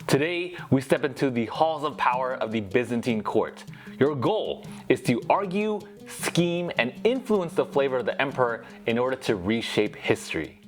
Today, we step into the halls of power of the Byzantine court. Your goal is to argue, scheme, and influence the flavor of the emperor in order to reshape history.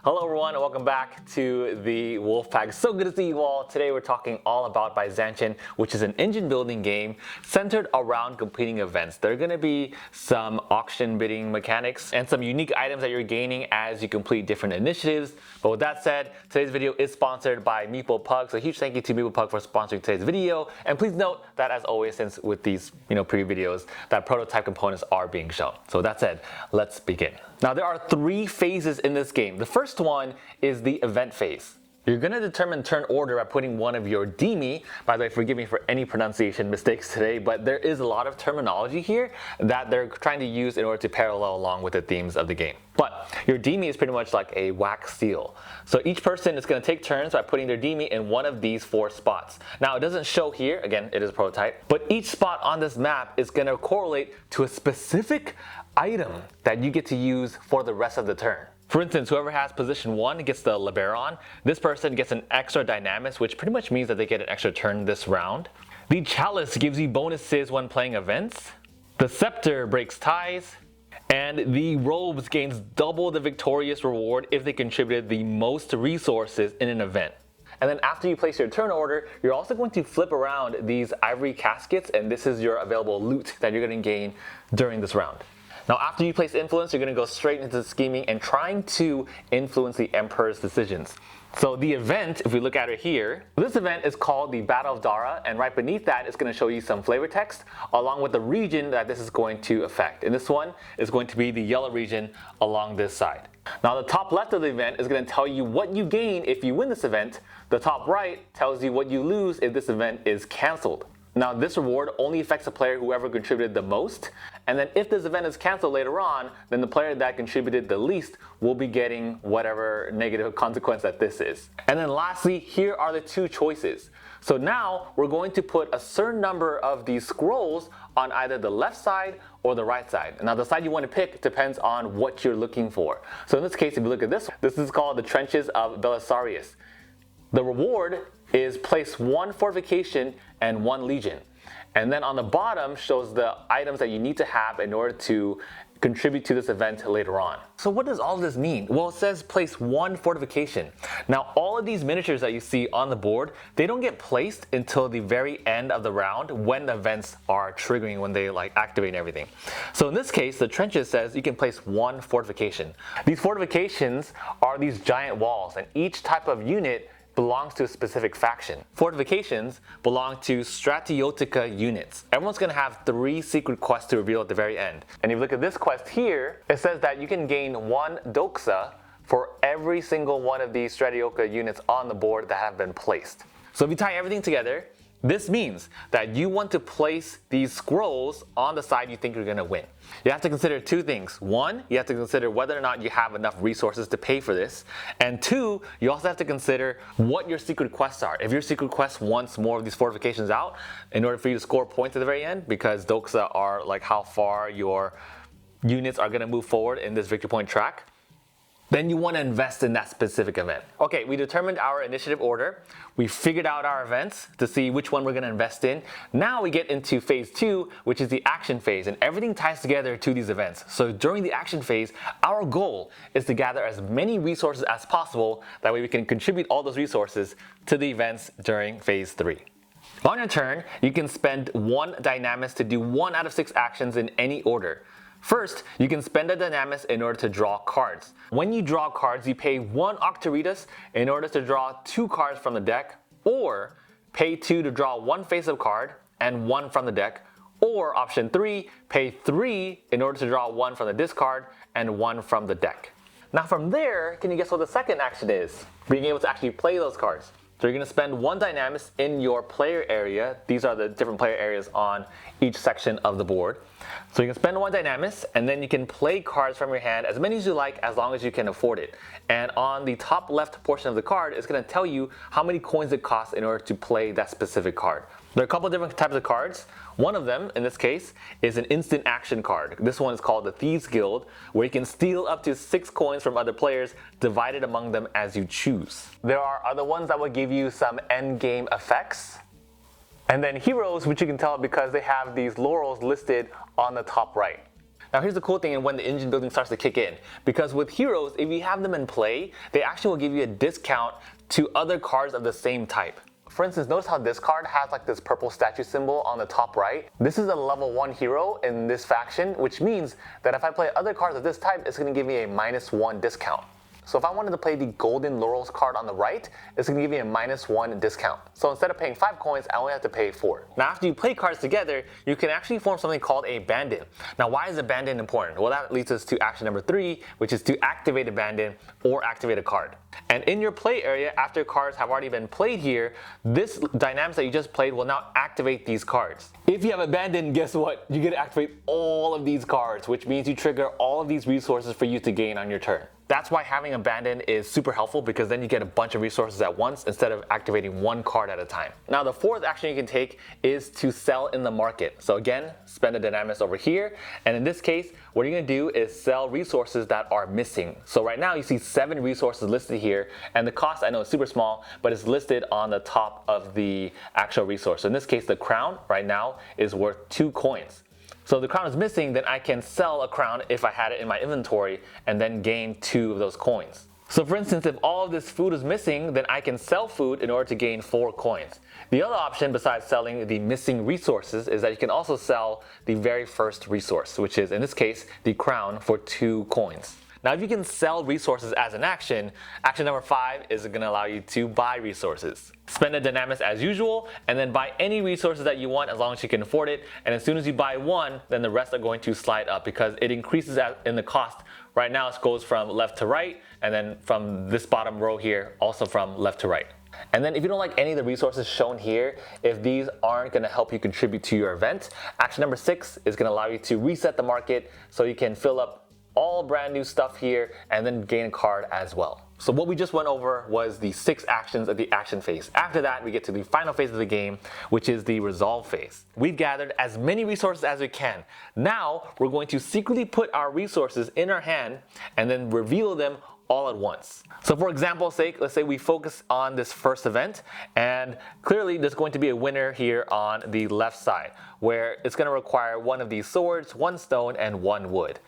Hello everyone and welcome back to the Wolfpack. So good to see you all. Today we're talking all about Byzantion, which is an engine building game centered around completing events. There are going to be some auction bidding mechanics and some unique items that you're gaining as you complete different initiatives. But with that said, today's video is sponsored by Meeple Pug. So a huge thank you to Meeple Pug for sponsoring today's video. And please note that as always, since with these preview videos, that prototype components are being shown. So with that said, let's begin. Now there are three phases in this game. The first one is the event phase. You're going to determine turn order by putting one of your demi. By the way, forgive me for any pronunciation mistakes today, but there is a lot of terminology here that they're trying to use in order to parallel along with the themes of the game. But your demi is pretty much like a wax seal. So each person is going to take turns by putting their demi in one of these four spots. Now it doesn't show here, again it is a prototype, but each spot on this map is going to correlate to a specific item that you get to use for the rest of the turn. For instance, whoever has position 1 gets the Liberon. This person gets an extra dynamis, which pretty much means that they get an extra turn this round. The Chalice gives you bonuses when playing events. The Scepter breaks ties. And the Robes gains double the victorious reward if they contributed the most resources in an event. And then after you place your turn order, you're also going to flip around these ivory caskets, and this is your available loot that you're going to gain during this round. Now after you place influence, you're going to go straight into scheming and trying to influence the emperor's decisions. So the event, if we look at it here, this event is called the Battle of Dara, and right beneath that it's going to show you some flavor text along with the region that this is going to affect. And this one is going to be the yellow region along this side. Now the top left of the event is going to tell you what you gain if you win this event. The top right tells you what you lose if this event is cancelled. Now this reward only affects the player whoever contributed the most, and then if this event is cancelled later on, then the player that contributed the least will be getting whatever negative consequence that this is. And then lastly, here are the two choices. So now we're going to put a certain number of these scrolls on either the left side or the right side. Now the side you want to pick depends on what you're looking for. So in this case, if you look at this is called the Trenches of Belisarius. The reward is place 1 fortification and 1 legion. And then on the bottom shows the items that you need to have in order to contribute to this event later on. So what does all of this mean? Well, it says place 1 fortification. Now all of these miniatures that you see on the board, they don't get placed until the very end of the round when the events are triggering, when they activate everything. So in this case, the Trenches says you can place 1 fortification. These fortifications are these giant walls, and each type of unit belongs to a specific faction. Fortifications belong to Stratiotica units. Everyone's going to have 3 secret quests to reveal at the very end. And if you look at this quest here, it says that you can gain 1 doxa for every single one of these Stratiotica units on the board that have been placed. So if you tie everything together, this means that you want to place these scrolls on the side you think you're going to win. You have to consider 2 things. 1, you have to consider whether or not you have enough resources to pay for this. And 2, you also have to consider what your secret quests are. If your secret quest wants more of these fortifications out in order for you to score points at the very end, because doxa are how far your units are going to move forward in this victory point track, then you want to invest in that specific event. Okay, we determined our initiative order. We figured out our events to see which one we're going to invest in. Now we get into phase 2, which is the action phase, and everything ties together to these events. So during the action phase, our goal is to gather as many resources as possible. That way we can contribute all those resources to the events during phase 3. On your turn, you can spend 1 dynamis to do 1 out of 6 actions in any order. First, you can spend a dynamis in order to draw cards. When you draw cards, you pay 1 octoritas in order to draw 2 cards from the deck, or pay 2 to draw 1 face-up card and 1 from the deck, or option 3, pay 3 in order to draw 1 from the discard and 1 from the deck. Now from there, can you guess what the second action is? Being able to actually play those cards. So you're going to spend 1 dynamis in your player area. These are the different player areas on each section of the board. So you can spend 1 dynamis, and then you can play cards from your hand, as many as you like, as long as you can afford it. And on the top left portion of the card, it's going to tell you how many coins it costs in order to play that specific card. There are a couple different types of cards. One of them, in this case, is an instant action card. This one is called the Thieves Guild, where you can steal up to 6 coins from other players, divided among them as you choose. There are other ones that will give you some end game effects. And then heroes, which you can tell because they have these laurels listed on the top right. Now here's the cool thing when the engine building starts to kick in. Because with heroes, if you have them in play, they actually will give you a discount to other cards of the same type. For instance, notice how this card has like this purple statue symbol on the top right. This is a level 1 hero in this faction, which means that if I play other cards of this type, it's going to give me a -1 discount. So if I wanted to play the Golden Laurels card on the right, it's going to give me a -1 discount. So instead of paying 5 coins, I only have to pay 4. Now after you play cards together, you can actually form something called a bandit. Now why is a bandit important? Well, that leads us to action number 3, which is to activate a bandit or activate a card. And in your play area, after cards have already been played here, this dynamics that you just played will now activate these cards. If you have a bandit, guess what? You get to activate all of these cards, which means you trigger all of these resources for you to gain on your turn. That's why having a bandit is super helpful, because then you get a bunch of resources at once instead of activating one card at a time. Now the fourth action you can take is to sell in the market. So again, spend a dynamis over here, and in this case, what you're gonna do is sell resources that are missing. So right now you see 7 resources listed here, and the cost I know is super small, but it's listed on the top of the actual resource. So in this case, the crown right now is worth 2 coins. So if the crown is missing, then I can sell a crown if I had it in my inventory and then gain 2 of those coins. So for instance, if all of this food is missing, then I can sell food in order to gain 4 coins. The other option besides selling the missing resources is that you can also sell the very first resource, which is in this case, the crown, for 2 coins. Now if you can sell resources as an action, action number 5 is going to allow you to buy resources. Spend a dynamis as usual, and then buy any resources that you want as long as you can afford it, and as soon as you buy one, then the rest are going to slide up because it increases in the cost. Right now it goes from left to right, and then from this bottom row here, also from left to right. And then if you don't like any of the resources shown here, if these aren't going to help you contribute to your event, action number 6 is going to allow you to reset the market so you can fill up all brand new stuff here and then gain a card as well. So what we just went over was the 6 actions of the action phase. After that, we get to the final phase of the game, which is the resolve phase. We've gathered as many resources as we can. Now we're going to secretly put our resources in our hand and then reveal them all at once. So for example's sake, let's say we focus on this first event, and clearly there's going to be a winner here on the left side, where it's going to require 1 of these swords, 1 stone, and 1 wood.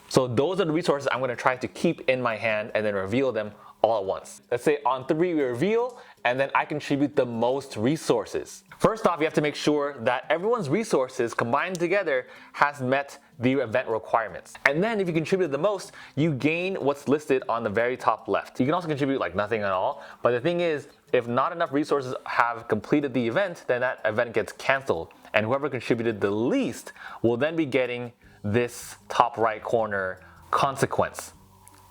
So those are the resources I'm going to try to keep in my hand and then reveal them all at once. Let's say on 3 we reveal, and then I contribute the most resources. First off, you have to make sure that everyone's resources combined together has met the event requirements. And then if you contribute the most, you gain what's listed on the very top left. You can also contribute like nothing at all, but the thing is, if not enough resources have completed the event, then that event gets canceled. And whoever contributed the least will then be getting this top right corner consequence,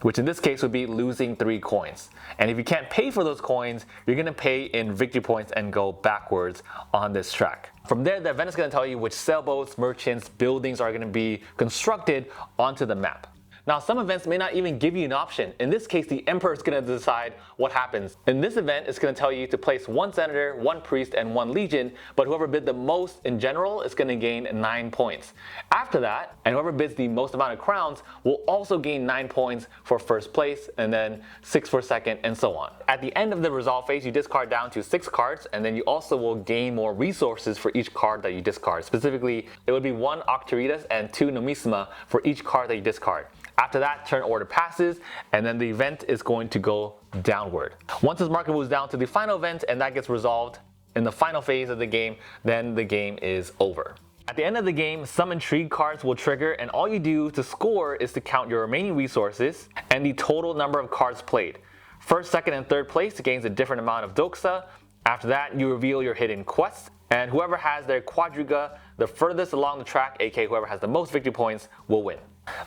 which in this case would be losing 3 coins. And if you can't pay for those coins, you're going to pay in victory points and go backwards on this track. From there, the event is going to tell you which sailboats, merchants, buildings are going to be constructed onto the map. Now some events may not even give you an option. In this case, the emperor is going to decide what happens. In this event, it's going to tell you to place 1 senator, 1 priest, and 1 legion, but whoever bid the most in general is going to gain 9 points. After that, and whoever bids the most amount of crowns will also gain 9 points for first place, and then 6 for second, and so on. At the end of the resolve phase, you discard down to 6 cards, and then you also will gain more resources for each card that you discard. Specifically, it would be 1 Octoritas and 2 Nomisma for each card that you discard. After that, turn order passes, and then the event is going to go downward. Once this market moves down to the final event and that gets resolved in the final phase of the game, then the game is over. At the end of the game, some intrigue cards will trigger, and all you do to score is to count your remaining resources and the total number of cards played. First, second, and third place gains a different amount of doxa. After that, you reveal your hidden quests, and whoever has their quadriga the furthest along the track, aka whoever has the most victory points, will win.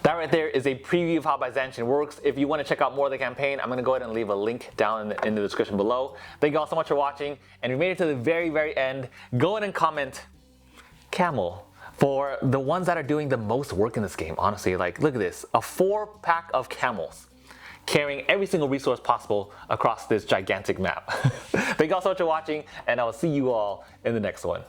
That right there is a preview of how Byzantion works. If you want to check out more of the campaign, I'm going to go ahead and leave a link down in the description below. Thank you all so much for watching, and if you made it to the very end, go ahead and comment camel for the ones that are doing the most work in this game. Honestly, like, look at this, a 4-pack of camels carrying every single resource possible across this gigantic map. Thank you all so much for watching, and I will see you all in the next one.